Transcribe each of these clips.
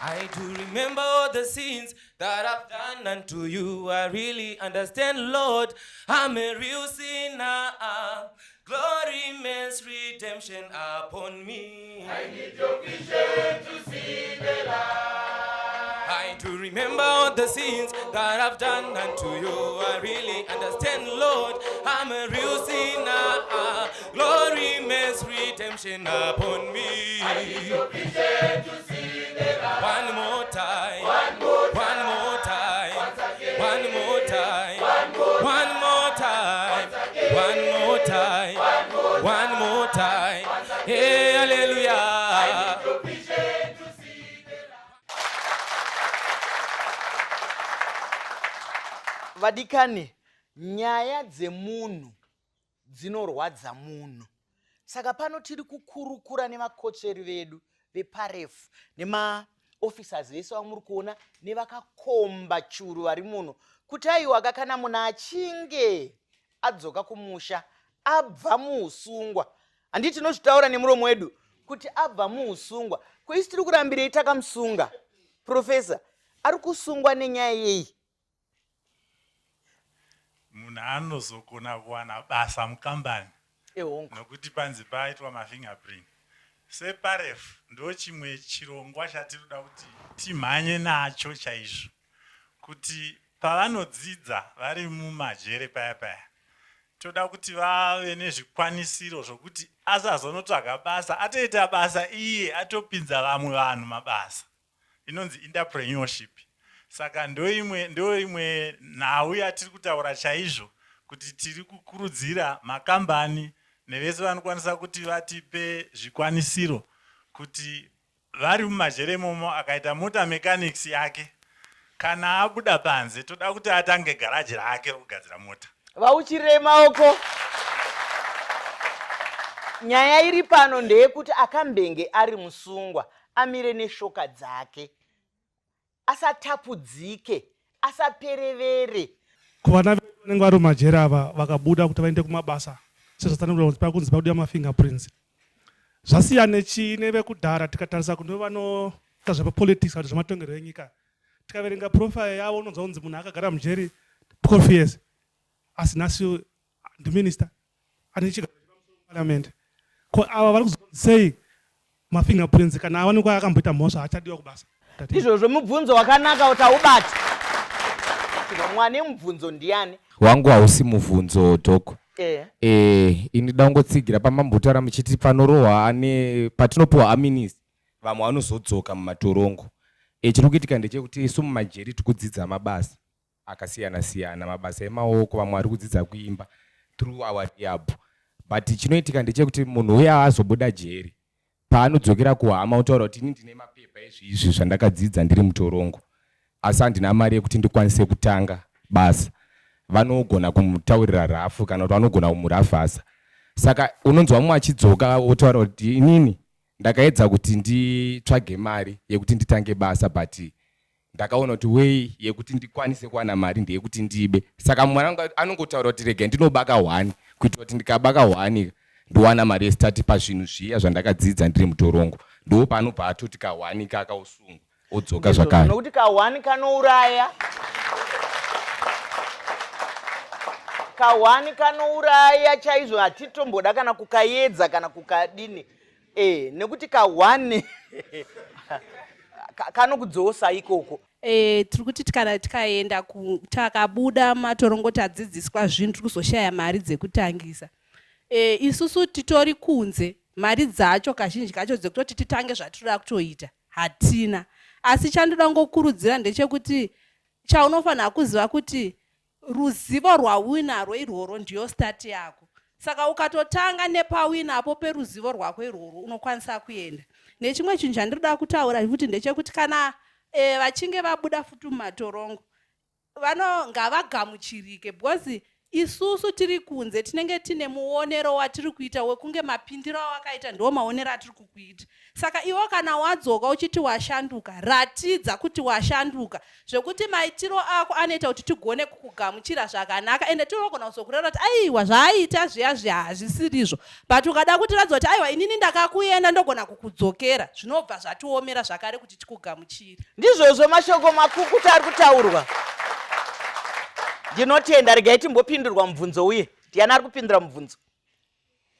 I do remember all the sins that I've done unto you. I really understand, Lord, I'm a real sinner. Glory means redemption upon me. I need your vision to see the light. I do remember all the sins that I've done unto you. I really understand, Lord, I'm a real sinner. Glory means redemption upon me. I need your vision to see the light. One more time. One more time. One more time. One more time. One more time. One more time. One more time. Hey, hallelujah. Vadikani, nyaya dzemunhu dzinorwadza munhu. Saka pano tiri kukurukura nemakocheri vedu vePAREF nemaofficers vese vamuri kuona nevakakomba churu vari muno kuti aiwaga kana munhu achinge adzoka kumusha abva muusungwa. Handiti tinozvitaura nemuromo wedu kuti abva muusungwa. Koisi tiri kurambirei takamusunga. Profesa, ari kusungwa nenyaya yei? Munhu anozogona kuwana basa mukambani nokuti panzi paitwa mafingerprint. SePAREF ndo chimwe chirongwa chatinoda kuti timhanye nacho chaizvo kuti pavanodzidza vari mumajere paya paya toda kuti vave nezvikwanisiro zvokuti asazonotsvaga basa, atoita basa iye atopinza vamwe vanhu mabasa. Inonzi entrepreneurship. Saka ndo imwe nhau yatiri kutaura chaizvo kuti tiri kukurudzira makambani nevese vanokwanisa kuti vatipe zvikwanisiro kuti vari mumajere momo akaita mota mechanics yake kana abuda panze toda kuti atange garaji rake rokugadzira mota. Vauchirei maoko. Nyaya iri pano ndeyekuti akambenge ari musungwa amire neshoka dzake. Asatapudzike, asaperevere. Kuvana vanenge vari mumajere ava vakabuda kuti vaende kumabasa sezvatanogona kunzi pakudiwa mafingerprints. Zvasiyana nechii nevekudhara tikatarisa kune vanoita zvepolitics kana zvematongerero enyika. Tikaverenga profile yavo unonzwa kunzi munhu akagara mujeri 12 years. Asi nhasi ndiminista ane chigaro cheparliament. Ko ava vari kuzonzi sei mafingerprints kana awanikwa akamboita mhosva achadiwa kubasa. Izvozvo mubvunzo wakanaka kuti aubati. Mwane mubvunzo ndiani? Wangu hausi mubvunzo Doko. Ini dangotsigira pamambotaura muchiti panorohwa ane patinopiwa aministi vamwe vanozodzoka mumatorongo. Chiri kuitika ndechekuti isu mumajeri tikudzidza mabasa akasiyana siyana, mabasa emaoko, vamwe vari kudzidza kuimba through our rehab. But chinoitika ndechekuti munhu uya azobuda jeri paanodzokera kuhama utaura kuti ini ndine mapepa izvi zvandakadzidza ndiri mutorongo asi handina mari yekuti ndikwanise kutanga basa. Vanogona kumutaurira rafu kana kuti vanogona kumurafasa. Saka unonzwa mumwe achidzoka otaura kuti inini ndakaedza kuti nditsvage mari yekuti nditange basa but ndakaona kuti way yekuti ndikwanise kuwana mari ndeyekuti ndibe. Saka mwana anongotaura kuti rege ndinobaka 1 kuitira kuti ndikabaka 1 ndowana mari yestati pazvinhu zviya zvandakadzidza ndiri mutorongo. Ndo panobva atoti ka1 kakausungu odzoka zvakare. Nokuti ka1 kanouraya. Ka1 kanouraya chaizvo, hatitomboda kana kukaedza kana kukadini. Nekuti ka1 kanokudzosa ikoko. Tiri kuti kana tikaenda takabuda matorongo tadzidziswa zvinhu tiri kuzoshaya mari dzekutangisa. Isusu titori kunze, mari dzacho kazhinji kacho dzekutoti titange zvatinoda kutoita hatina. Asi chandoda ngokurudzira ndechekuti chaunofanira kuziva kuti ruzivo rwauinarwo irworwo ndiyo stati yako. Saka ukatotanga nepawina apo peruzivo rwako irworwo unokwanisa kuenda. Nechimwe chinhu chandinoda kutaura futi ndechekuti kana vachinge vabuda futi mumatorongo ngavagamuchirike because isusu tiri kunze tinenge tine muonero watiri kuita wekunge mapindiro awakaita ndo maonero atiri kukuita. Saka iwo kana wadzoka uchiti washanduka, ratidza kuti washanduka, zvekuti maitiro ako anoita kuti tigone kukugamuchira zvakanaka, ende tinogona kuzokureva kuti aiwa zvaaita zviya hazvisirizvo, but ukada kuti radzoka kuti aiwa inini ndakakuenda ndogona kukudzokera, zvinobva zvatiomera zvakare kuti tikugamuchire. Ndizvozvo mashoko makukutu ari kutaurwa. Ndinotenda, regai timbopindurwa mubvunzo uye. Ndiani ari kupindura mubvunzo?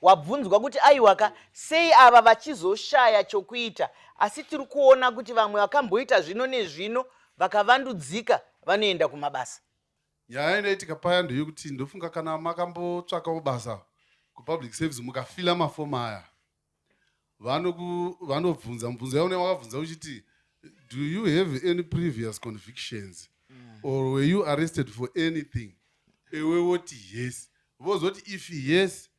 Wabvunzwa kuti aiwaka sei ava vachizoshaya chokuita, asi tiri kuona kuti vamwe vakamboita zvino nezvino vakavandudzika vanoenda kumabasa. Nyaya inoitika paya ndeyekuti ndofunga kana makambotsvakawo basa kupublic service mukafila mafomu aya, vanobvunza mubvunzo yaune wakabvunza uchiti do you have any previous convictions or were you arrested for anything? Ewe woti yes. Vozoti if yes,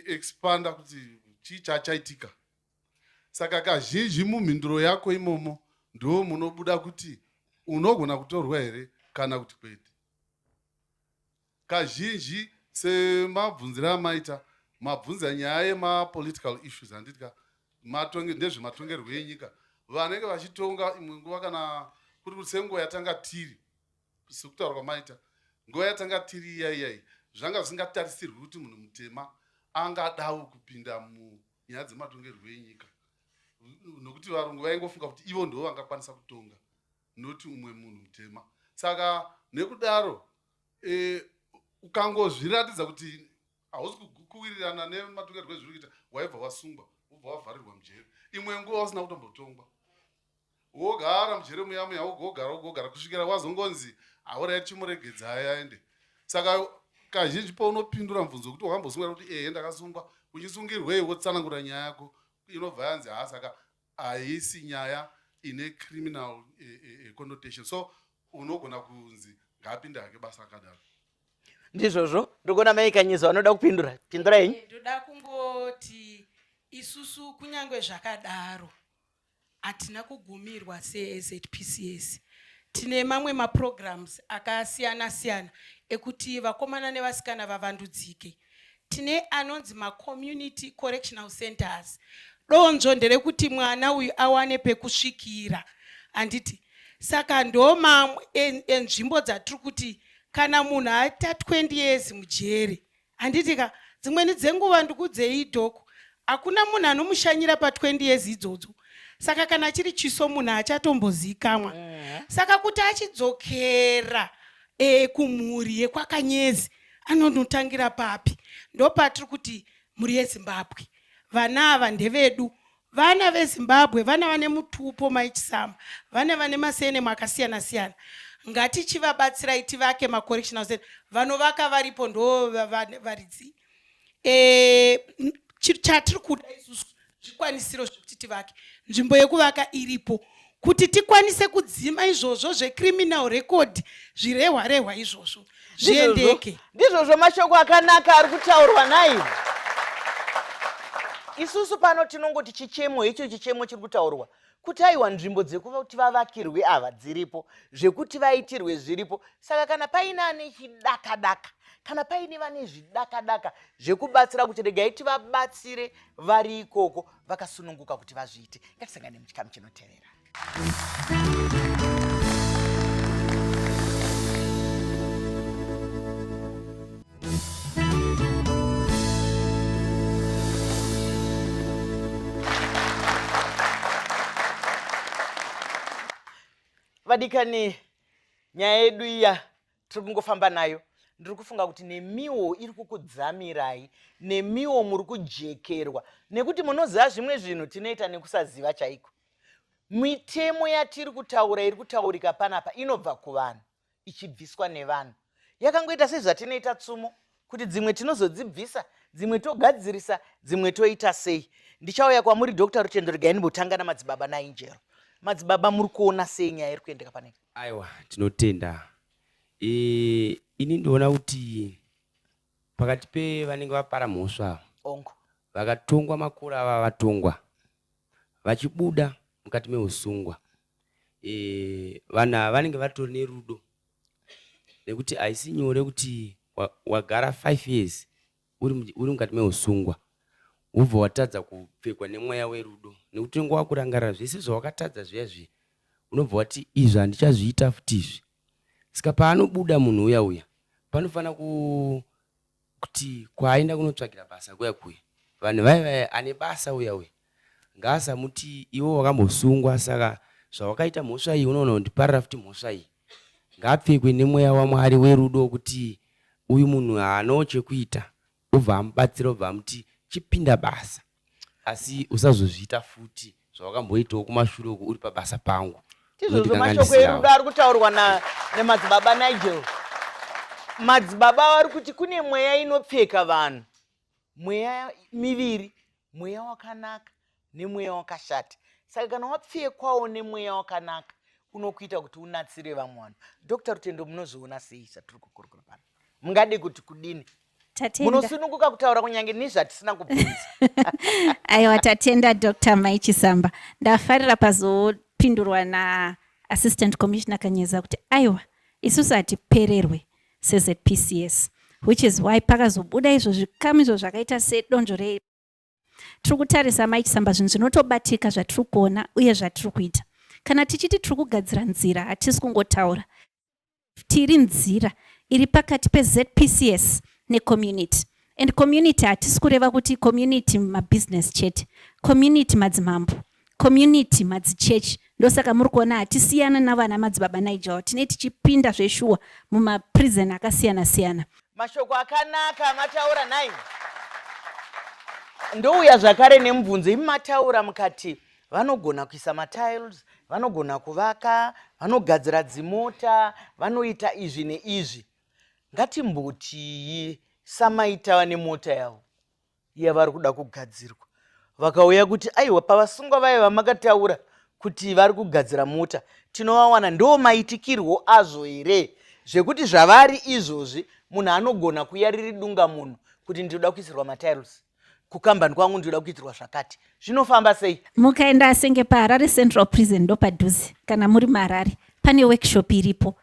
expanda kuti chachaitika. Saka kazhinji mumhinduro yako imomo ndo munobuda kuti unogona kutorwa here kana kuti kwete. Kazhinji semabvunzira amaita mabvunza nyaya yemapolitical issues anditika ndezvematongerwo enyika. Vanenge vachitonga imwe nguva kana kuri senguva yatanga tiri sekutaura kwamaita nguva yatanga tiri iyai zvanga zvisingatarisirwi kuti munhu mutema angadawo kupinda munyaya dzematongerwo enyika, nokuti varungu vaingofunga kuti ivo ndo vangakwanisa kutonga noti umwe munhu mutema. Saka nekudaro ukangozviratidza kuti hausi kuwirirana nematongerwo ezviri kuita, waibva wasungwa ubva wavharirwa mujere. Imwe nguva usina kutombotongwa, wogara mujere muya wogara kusvikira wazongonzi aurai chimuregedza aende. Saka kazhinji paunopindura mubvunzo kuti wakambosungwa kuti ndakasungwa, uchisungirwei wotsanangura nyaya yako, inobva yanzi saka haisi nyaya ine criminal connotation, so unogona kunzi ngaapinde hake basa akadaro. Ndizvozvo ndogona maikanyizwa vanoda kupindura. Pindura henyu. Ndoda kungoti isusu kunyangwe zvakadaro hatina kugumirwa seZPCS. Tine mamwe maprograms akasiyana siyana ekuti vakomana nevasikana vavandudzike. Tine anonzi community correctional centers. Donzvo nderekuti mwana uyu awane pekusvikira. Anditi saka ndo mamwe enzvimbo dzatiri kuti kana munhu aita 20 years mujere, handitika dzimweni dzenguva ndikudzei dhoku hakuna munhu anomushanyira pa 20 years idzodzo. Saka kana chiri chiso munhu achatombozikamwa. Saka kuti achidzokera kumhuri yekwakanyezi anonotangira papi? Ndo patiri kuti mhuri yeZimbabwe vana ava ndevedu, vana veZimbabwe, vana vane mutupo maichisama, vana vane masene makasiyana siyana. Ngatichivabatsirai tivake macorrectional center, vanovaka varipo ndo varidzi. Chatiri kuda isusu zvikwanisiro zvekuti tivake, nzvimbo yekuvaka iripo kuti tikwanise kudzima izvozvo zvecriminal record zvirehwa izvozvo zviendeke. Ndizvozvo mashoko akanaka ari kutaurwa nayo. Isusu pano tinongoti chichemo, icho chichemo chiri kutaurwa kuti aiwa nzvimbo dzekuti vavakirwe ava dziripo, zvekuti vaitirwe zviripo. Saka kana paine ane chidakadaka, kana paine vane zvidakadaka zvekubatsira kuti regai tivabatsire vari ikoko vakasununguka kuti vazviite. Ngatisangane muchikamu chinotevera. Vadikani, nyaya yedu iya tiri kungofamba nayo, ndiri kufunga kuti nemiwo iri kukudzamirai, nemiwo muri kujekerwa, nekuti munoziva zvimwe zvinhu tinoita nekusaziva chaiko. Mitemo yatiri kutaura iri kutaurika panapa inobva kuvanhu ichibviswa nevanhu. Yakangoita sezvatinoita tsumo kuti dzimwe tinozodzibvisa, dzimwe togadzirisa, dzimwe toita sei. Ndichauya kwamuri Dr. Rutendo, regai ndimbotanga namadzibaba nainjero. Madzibaba muri kuona sei nyaya iri kuendeka panapa? Aiwa, tinotenda. Ini ndoona kuti pakati pevanenge vapara mhosva ongo vakatongwa makore ava vatongwa vachibuda mukati meusungwa, vana vanenge vatori nerudo nekuti haisi nyore kuti wagara 5 years uri mukati meusungwa ubva watadza kupfekwa nemweya werudo, nekuti nguva wakurangarira zvese zvawakatadza zviya unobva wati izvi handichazviita futizvi. Saka paanobuda munhu uya panofanira kuti kwaaenda kunotsvagira basa kuya vanhu vaya ane basa uya ngaasamuti iwo wakambosungwa, saka zvawakaita mhosva iyi unoona kundiparira futi mhosva iyi. Ngaapfekwe nemweya waMwari werudo kuti uyu munhu haano chekuita, ubva amubatsira, ubva amuti chipinda basa, asi usazozviita futi zvawakamboitawo kumashure uku uri pabasa pangu. Tizvozvo mashoko erudo ari kutaurwa nemadzibaba Nigel. Madzibaba vari kuti kune mweya inopfeka vanhu, mweya miviri, mweya wakanaka nemweya wakashata. Saka kana wapfekwawo nemweya wakanaka unokuita kuti unatsire vamwe vanhu. Dr. Rutendo, munozviona sei zvatiri kukurukura pano? Mungade kuti kudini? Munosununguka kutaura kunyange nezvatisina kubvunza. Aiwa, tatenda Dr. Maichisamba. Ndafarira pazopindurwa Assistant Commissioner Kanyeza kuti aiwa isusu hatipererwe seZPCS, which is why pakazobuda izvo zvikamu izvo zvakaita sedonzvo tiri kutarisa Maichisamba zvinhu zvinotobatika zvatiri kuona uye zvatiri kuita. Kana tichiti tiri kugadzira nzira, hatisi kungotaura, tiri nzira iri pakati peZPCS necommunity. And community hatisi kureva kuti community mabusiness chete, community madzimambo, community madzichechi. Ndosaka muri kuona hatisiyana navana madzibaba Nigel, tine tichipinda zveshuwa mumaprison akasiyana-siyana. Mashoko akanaka mataura nai. Ndouya zvakare nemubvunzo imataura mukati vanogona kuisa matiles, vanogona kuvaka, vanogadzira dzimota, vanoita izvi neizvi. Ngatimboti samaitawa nemota yavo yavari kuda kugadzirwa, vakauya kuti aiwa pavasungwa vaya vamakataura kuti vari kugadzira mota tinovawana, ndo maitikirwo azvo here zvekuti zvavari izvozvi munhu anogona kuyariri dunga munhu kuti ndinoda kuisirwa matiles kukambani kwangu, ndinoda kuitirwa zvakati, zvinofamba sei? Mukaenda senge paHarare Central Prison ndo padhuze, kana muri maHarare pane workshop iripo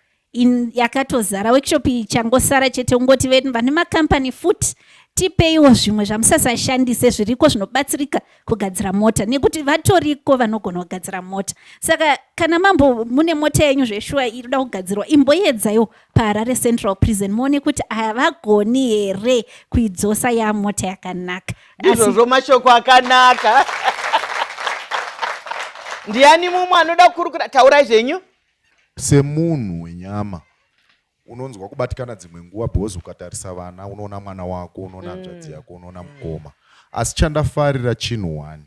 yakatozara. Workshop ichangosara chete ungoti vane makampani futi tipeiwo zvimwe zvamusasashandise zviriko zvinobatsirika kugadzira mota, nekuti vatoriko vanogona kugadzira mota. Saka kana mambo mune mota yenyu zveshuwa inoda kugadzirwa, imboedzaiwo paHarare Central Prison muone kuti havagoni here kuidzosa mota yakanaka. Izvozvo mashoko akanaka. Ndiani mumwe anoda kukurukura? Taurai zvenyu. Semunhu wenyama unonzwa kubatikana dzimwe nguva, because ukatarisa vana unoona mwana wako, unoona hanzvadzi yako, unoona mukoma. Asi chandafarira chinhu wani,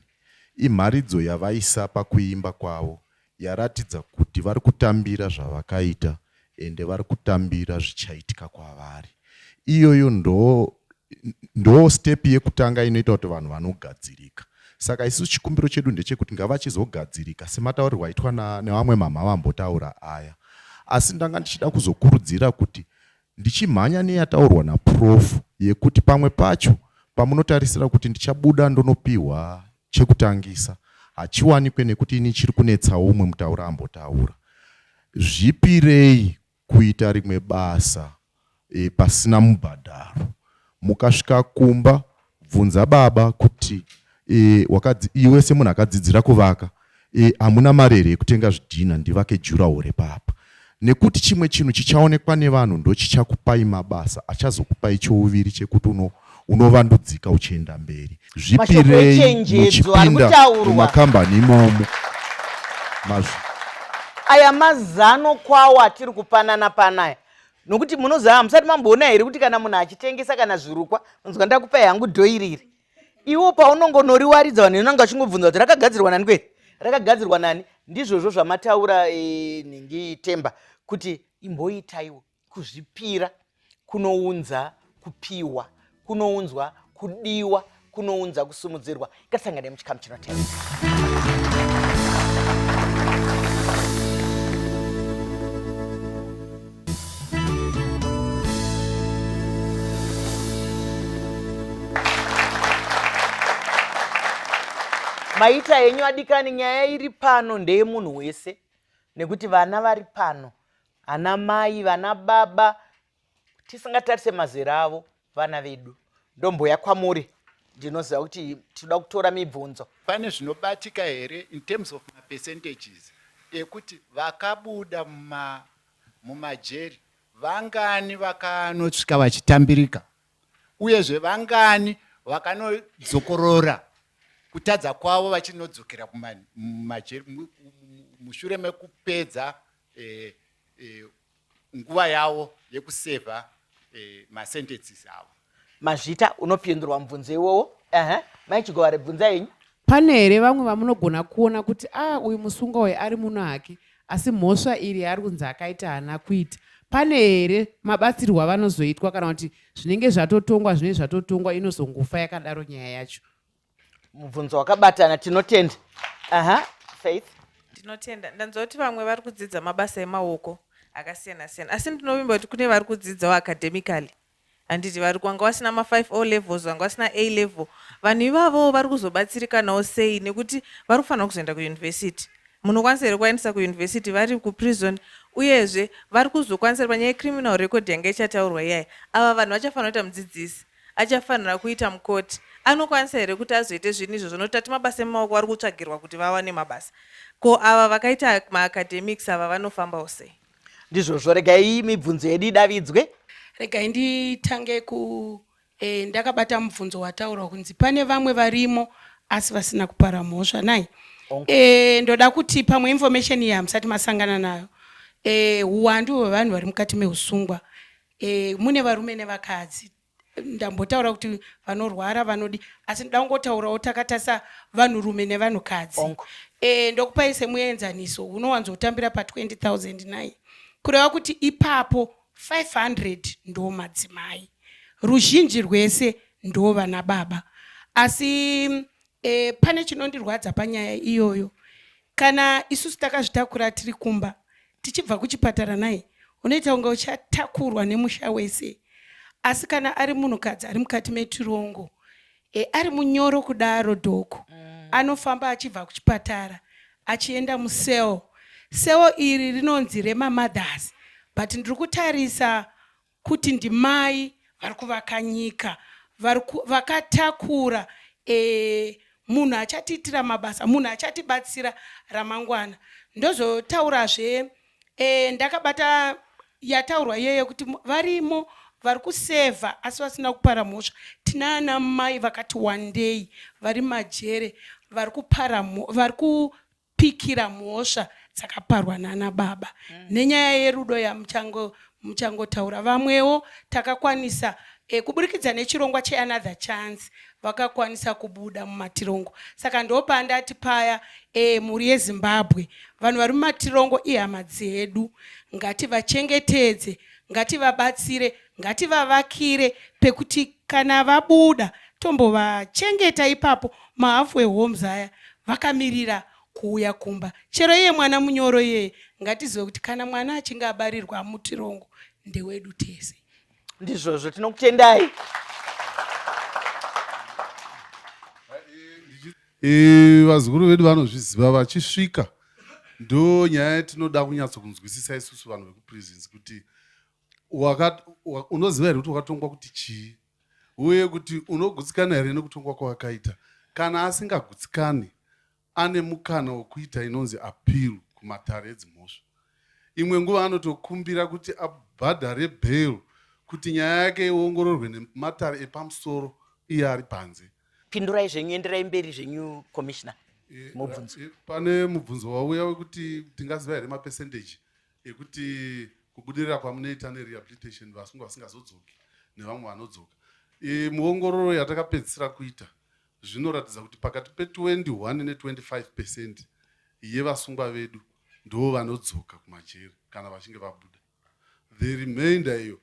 imharidzo yavaisa pakuimba kwavo yaratidza kuti vari kutambira zvavakaita ende vari kutambira zvichaitika kwavari. Iyoyo ndo step yekutanga inoita kuti vanhu vanogadzirika. Saka isusu chikumbiro chedu ndechekuti ngavachizogadzirika semataurirwo aitwa nevamwe mama vambotaura aya. Asi ndanga ndichida kuzokurudzira kuti ndichimhanya neyataurwa naProf yekuti pamwe pacho pamunotarisira kuti ndichabuda ndonopiwa chekutangisa hachiwanikwe nekuti ini chiri kunetsa umwe mutaura ambotaura. Zvipirei kuita rimwe basa pasina mubhadharo. Mukasvika kumba bvunza baba kuti iwe semunhu akadzidzira kuvaka hamuna mari here yekutenga zvidhina ndivake jurahoro papa, nekuti chimwe chinhu chichaonekwa nevanhu ndo chichakupai mabasa, achazokupai chouviri chekuti unovandudzika uchienda mberi. Zvipirei muchipinda mumakambani imomo. Aya mazano kwawo atiri kupanana panaya, nokuti munoziva musati mamboona here kuti kana munhu achitengesa kana zvirukwa unonzwa ndakupai hangu dhoiriri. Iwo paunongonoriwaridza vanhu inonga achingobvunza kuti rakagadzirwa nani kweri? Rakagadzirwa nani? Ndizvozvo zvamataura Nhingi Temba kuti imboitaiwo kuzvipira kunounza kupiwa, kunounzwa kudiwa, kunounza kusumudzirwa. Ngatisangane muchikamu chinotevera. Maita yenyu adikani, nyaya iri pano ndeyemunhu wese, nekuti vana vari pano, ana mai, vana baba, tisingatarise mazera avo vana vedu. Ndomboya kwamuri, ndinoziva kuti tinoda kutora mibvunzo. Pane zvinobatika here in terms of percentages ekuti vakabuda mumajeri vangani vakanosvika vachitambirika uyezve vangani vakanodzokorora kutadza kwavo vachinodzokera kumajeri mushure mekupedza nguva yavo yekusevha masentences avo. Mazvita unopindurwa mubvunzo iwowo. Maichigoware bvunza yenyu. Pane here vamwe vamunogona kuona kuti uyu musungwa uyu ari muno hake asi mhosva iri ari kunzi akaita haana kuita. Pane here mabatsirwo avanozoitwa kana kuti zvinenge zvatotongwa zvinenge zvatotongwa inozongofa yakadaro nyaya yacho? Mubvunzo wakabatana, tinotenda. Faith. Tinotenda. Ndanzwa kuti vamwe vari kudzidza mabasa emaoko akasiyana siyana asi ndinovimba kuti kune vari kudzidzawo academically. Handiti vari kwanga vasina ma5 O levels vanga vasina A level. Vanhu ivavo vari kuzobatsirikanawo sei nekuti vari kufanira kuzoenda kuyunivhesiti. Munokwanisa here kuvaendesa kuyunivhesiti vari kuprison uyezve vari kuzokwanisa panyaya yecriminal record yanga ichataurwa iyaya. Ava vanhu vachafanira kuita mudzidzisi, achafanira kuita mukoti. Anokwanisa here kuti azoite zvinhu izvo zvinoti mabasa emaoko vari kutsvagirwa kuti vawane mabasa. Ko ava vakaita maacademics ava vanofambawo sei? Ndizvozvo, regai mibvunzo yedu idavidzwe. Regai nditange ndakabata mubvunzo wataurwa kunzi pane vamwe varimo asi vasina kupara mhosva nai. Ndoda kuti pamwe information iyi hamusati masangana nayo. Uwandu hwevanhu vari mukati meusungwa. Mune varume nevakadzi. Ndambotaura kuti vanorwara vanodi asi ndoda kungotaurawo takatarisa vanhurume nevanhukadzi. Ndokupai semuenzaniso unowanzotambira pa20,000 nai. Kureva kuti ipapo 500 ndo madzimai, ruzhinji rwese ndo vana baba. Asi pane chinondirwadza panyaya iyoyo. Kana isusu takazvitakura tiri kumba tichibva kuchipatara nai unoita kunge uchatakurwa nemusha wese. Asi kana ari munhukadzi ari mukati metirongo ari munyoro kudaro dhoko anofamba achibva kuchipatara achienda museo. Seo iri rinonzi remamothers. But ndiri kutarisa kuti ndimai vari kuvaka nyika, vakatakura munhu achatiitira mabasa, munhu achatibatsira ramangwana. Ndozotaurazve ndakabata yataurwa iyeyo kuti varimo vari kusevha asi vasina kupara mhosva. Tina ana mai vakati wandei vari majere vari kupikira mhosva dzakaparwa nana baba. Nenyaya yerudo yamuchangotaura vamwewo takakwanisa kuburikidza nechirongwa cheanother chance vakakwanisa kubuda mumatirongo. Saka ndopa ndati paya muri yeZimbabwe vanhu vari mumatirongo ihama dzedu, ngativachengetedze, ngativabatsire, ngativavakire pekuti kana vabuda tombovachengeta ipapo. Mahafu ehomes aya vakamirira kuuya kumba. Chero iye mwana munyoro iye ngatizive kuti kana mwana achinge abarirwa mutirongo ndewedu tese. Ndizvozvo, tinokutendai. Vazukuru vedu vanozviziva vachisvika. Ndo nyaya tinoda kunyatso kunzwisisa isusu vanhu vekuprisons kuti unoziva here kuti wakatongwa kuti chii uye kuti unogutsikana here nekutongwa kwawakaita. Kana asingagutsikani ane mukana wekuita inonzi appeal kumatare edzimhosva. Imwe nguva anotokumbira kuti abhadhare bail kuti nyaya yake iongororwe nematare epamusoro iye ari panze. Pindurai zvenyu, enderai mberi zvenyu commissioner. Mubvunzo. Pane mubvunzo wauya wekuti tingaziva here mapercentage ekuti kubudirira kwamunoita nerehabilitation vasungwa vasingazodzoki nevamwe vanodzoka. Muongororo yatakapedzisira kuita zvinoratidza kuti pakati pe21 ne25% yevasungwa vedu ndo vanodzoka kumajeri kana vachinge vabuda. The remainder iyo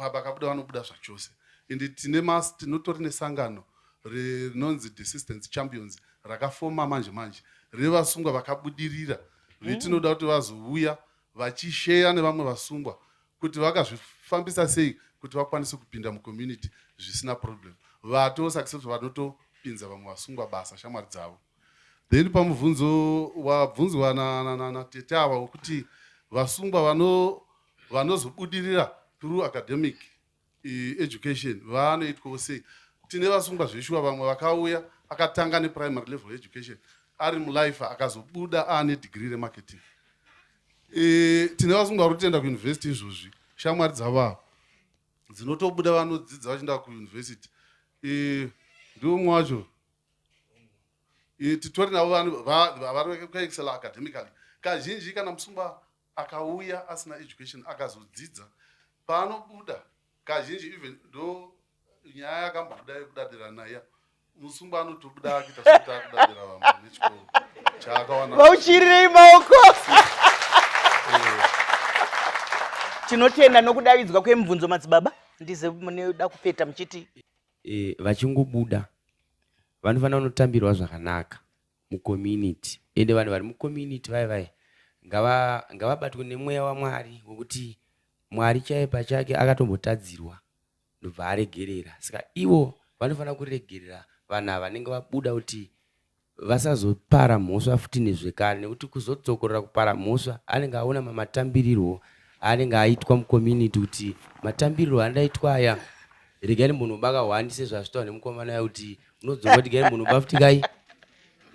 vakabuda vanobuda zvachose. Ende tinotori nesangano rinonzi Desistance Champions rakafoma manje revasungwa vakabudirira vetinoda kuti vazouya vachisheya nevamwe vasungwa kuti vakazvifambisa sei kuti vakwanise kupinda mucommunity zvisina problem. Vatosuccessful vanotopinza vamwe vasungwa basa shamwari dzavo. Then pamubvunzo wabvunzwa na tete ava wekuti vasungwa vanozobudirira through academic education vanoitwawo sei. Tine vasungwa zveshua vamwe vakauya akatanga neprimary level education ari mulife akazobuda aane degree remarketing. Tine vasungwa vari kutoenda kuuniversity izvozvi, shamwari dzavavo dzinotobuda vanodzidza vachienda kuuniversity. Ndiumwe wacho titori navo vanhu vari kuexcella academically. Kazhinji kana musungwa akauya asina education akazodzidza paanobuda kazhinji even ndo nyaya yakambobuda yekudadirana iya musungwa anotobuda akuita sekuti akudadira vamwe nechikoro chaakawana. Vauchirirei maoko. Tinotenda nokudavidzwa kwemibvunzo madzibaba. Ndize munoda kupeta muchiti vachingobuda vanofanira kunotambirwa zvakanaka mucommunity, ende vanhu vari mucommunity vai ngavabatwe nemweya waMwari wekuti Mwari chaiye pachake akatombotadzirwa ndobva aregerera. Saka ivo vanofanira kuregerera vanhu ava vanenge vabuda kuti vasazopara mhosva futi nezvekare, nekuti kuzodzokorera kupara mhosva anenge aona matambirirwo anenge aitwa mucommunity kuti matambiriro andaitwa aya regai munobaka 1 sezvazvitaura nemukomana ya kuti unodzonga kuti gai munobaka futi kai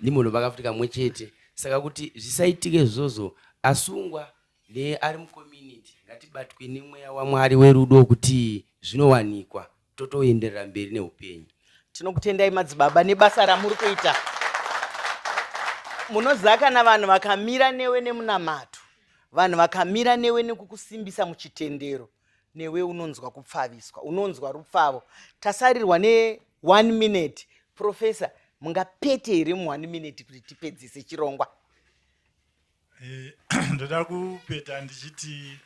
ndimunobaka futi kamwe chete. Saka kuti zvisaitike izvozvo, asungwa neari mucommunity ngatibatwe nemweya waMwari werudo kuti zvinowanikwa totoenderera mberi neupenyu. Tinokutendai madzibaba nebasa ramuri kuita. Munozaka na vanhu vakamira newe nemunamato, vanhu vakamira newe nekukusimbisa muchitendero, newe unonzwa kupfaviswa, unonzwa rupfavo. Tasarirwa ne1 minute. Professor, mungapete here mu1 minute kuti tipedzise chirongwa? Ndoda kupeta ndichiti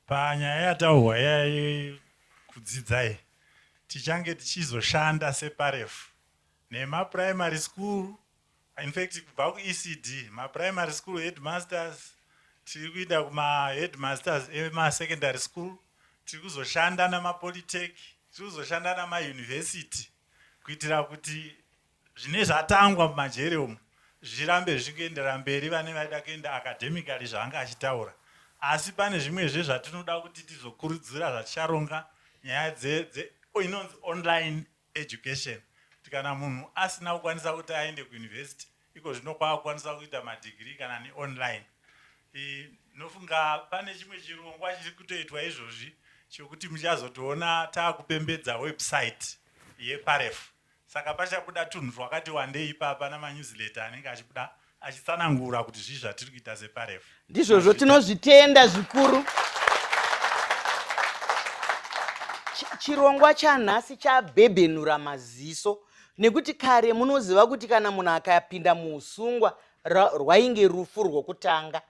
panyaya yataurwa kudzidzai tichange tichizoshanda seParef nemaprimary school, in fact kubva kuECD maprimary school headmasters, tiri kuida kumaheadmasters emasecondary school, tiri kuzoshanda namapolytech, tiri kuzoshanda namauniversity kuitira kuti zvine zvatangwa mumajere umu zvirambe zvichiendera mberi vane vaida kuenda academically zvaanga achitaura. Asi pane zvimwezve zvatinoda kuti tizokurudzira zvaticharonga nyaya inonzi online education. Kana munhu asina kukwanisa kuti aende kuuniversity iko zvino kwaakukwanisa kuita madegree kana neonline. Nofunga pane chimwe chirongwa chiri kutoitwa izvozvi chokuti muchazotoona taakupembedza website yeParef. Saka pachabuda tunhu twakati wandei ipapa namanewsletter anenge achibuda achitsanangura kuti zvii zvatiri kuita seParef. Ndizvozvo tinozvitenda zvikuru. Chirongwa chanhasi chabhebhenura maziso, nekuti kare munoziva kuti kana munhu akapinda muusungwa rwainge rufu rwokutanga,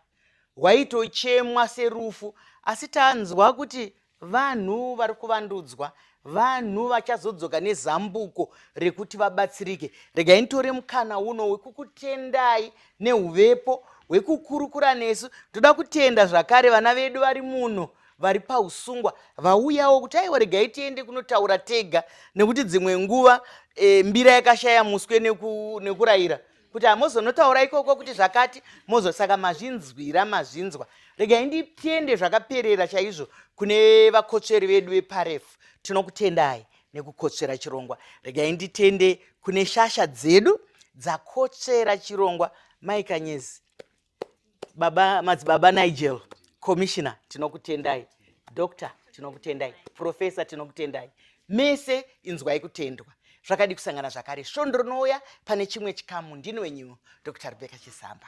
rwaitochemwa serufu. Asi tanzwa kuti vanhu vari kuvandudzwa, vanhu vachazodzoka nezambuko rekuti vabatsirike. Regai nitore mukana uno wekukutendai neuvepo hwekukurukura nesu. Toda kutenda zvakare vana vedu vari muno vari pausungwa vauyawo kuti aiwa regai tiende kunotaura tega, nekuti dzimwe nguva mbira yakashaya muswe nekurayira kuti hamozonotaura ikoko kuti zvakati mozosaka mazvinzwa. Regai nditende zvakaperera chaizvo kune vakotsveri vedu veParef. Tinokutendai nekukotsvera chirongwa. Regai nditende kune shasha dzedu dzakotsvera chirongwa. Mike Anyezi, madzibaba Nigel, Commissioner, tinokutendai. Doctor, tinokutendai. Professor, tinokutendai. Mese inzwai kutendwa. Zvakadi kusangana zvakare shondronouya pane chimwe chikamu. Ndini wenyu Dr. Rebecca Chisamba.